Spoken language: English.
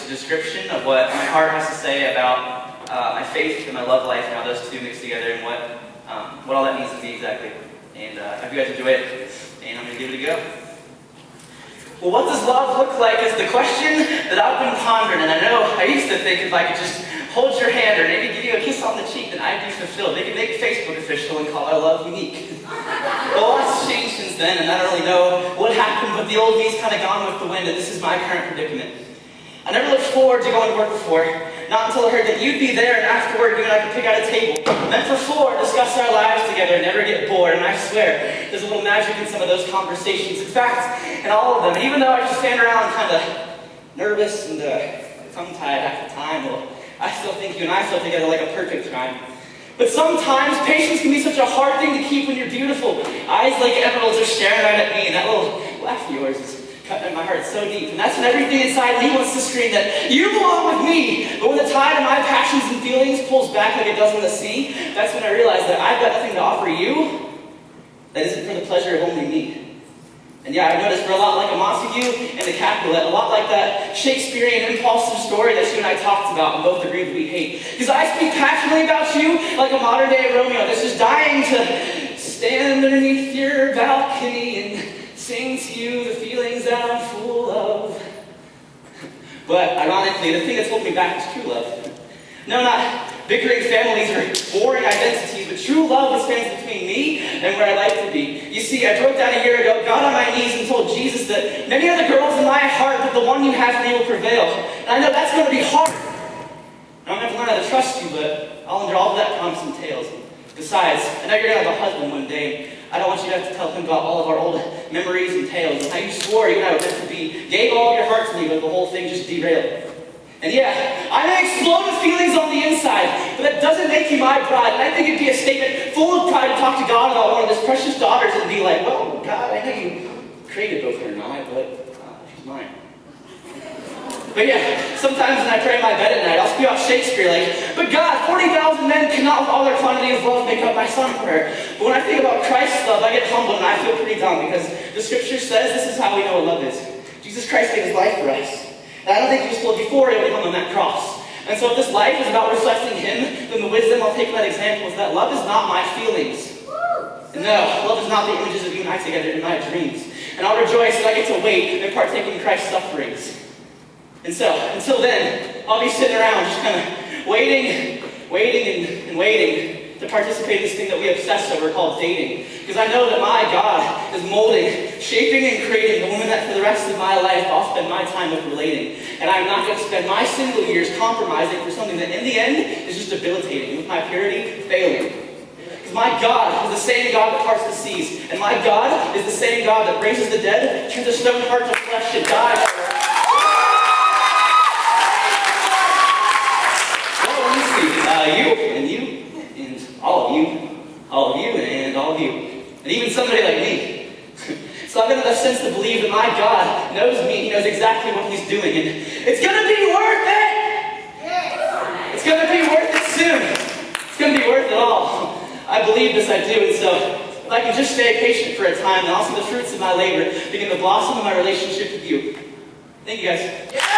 a description of what my heart has to say about my faith and my love life and how those two mix together and what all that means to me exactly. And I hope you guys enjoy it, and I'm going to give it a go. Well, what does love look like is the question that I've been pondering, and I know I used to think if I could just hold your hand or maybe give you a kiss on the cheek, then I'd be fulfilled. They could make Facebook official and call our love unique. Well, lots changed since then, and I don't really know what happened, but the old me's kind of gone with the wind, and this is my current predicament. I never looked forward to going to work before, not until I heard that you'd be there, and afterward you and I could pick out a table, then for 4, discuss our lives together and never get bored, and I swear, there's a little magic in some of those conversations. In fact, in all of them, and even though I just stand around kind of nervous and tongue-tied half the time, well, I still think you and I flow together like a perfect rhyme. But sometimes patience can be such a hard thing to keep when you're beautiful. Eyes like emeralds are staring right at me, and that little laugh of yours is cutting at my heart so deep. And that's when everything inside me wants to scream that you belong with me. But when the tide of my passions and feelings pulls back like it does in the sea, that's when I realize that I've got nothing to offer you that isn't for the pleasure of only me. And yeah, I've noticed we're a lot like a Montague and a Capulet, a lot like that Shakespearean impulsive story that you and I talked about and both agreed we hate. Because I speak passionately about you like a modern day Romeo that's just dying to stand underneath your balcony and sing to you the feelings that I'm full of. But ironically, the thing that's holding me back is true love. No, not bickering families or boring identities, but true love that stands between me and where I like to be. You see, I broke down a year ago, got on my knees and told Jesus that many are the girls in my heart, but the one you have for me will prevail. And I know that's going to be hard. I'm going to have to learn how to trust you, but I'll endure all of that promise entails. Besides, I know you're going to have a husband one day. I don't want you to have to tell him about all of our old memories and tales and how you swore you and I were meant to be, gave all of your heart to me, but the whole thing just derailed. And yeah, I may explode with feelings on the inside, but that doesn't make you my bride. And I think it'd be a statement full of pride to talk to God about one of his precious daughters and be like, well, God, I know you created both her and I, but she's mine. But yeah, sometimes when I pray in my bed at night, I'll spew out Shakespeare like, but God, 40,000 men cannot with all their quantity of love make up my son prayer. But when I think about Christ's love, I get humbled and I feel pretty dumb because the scripture says this is how we know what love is. Jesus Christ gave his life for us. And I don't think he was told before he would hung on that cross. And so if this life is about reflecting him, then the wisdom I'll take from that example is that love is not my feelings. No, love is not the images of you and I together in my dreams. And I'll rejoice that I get to wait and partake in Christ's sufferings. And so, until then, I'll be sitting around just kind of waiting to participate in this thing that we obsess over called dating. Because I know that my God is molding, shaping, and creating the woman that for the rest of my life I'll spend my time with relating. And I'm not going to spend my single years compromising for something that in the end is just debilitating, with my purity failing. Because my God is the same God that parts the seas. And my God is the same God that raises the dead, turns a stone heart to flesh, and dies for us. You, and all of you, and all of you, and even somebody like me. So I've got enough sense to believe that my God knows me, he knows exactly what he's doing, and it's going to be worth it! It's going to be worth it soon. It's going to be worth it all. I believe this, I do, and so if I can just stay patient for a time, and also the fruits of my labor begin to blossom in my relationship with you. Thank you guys.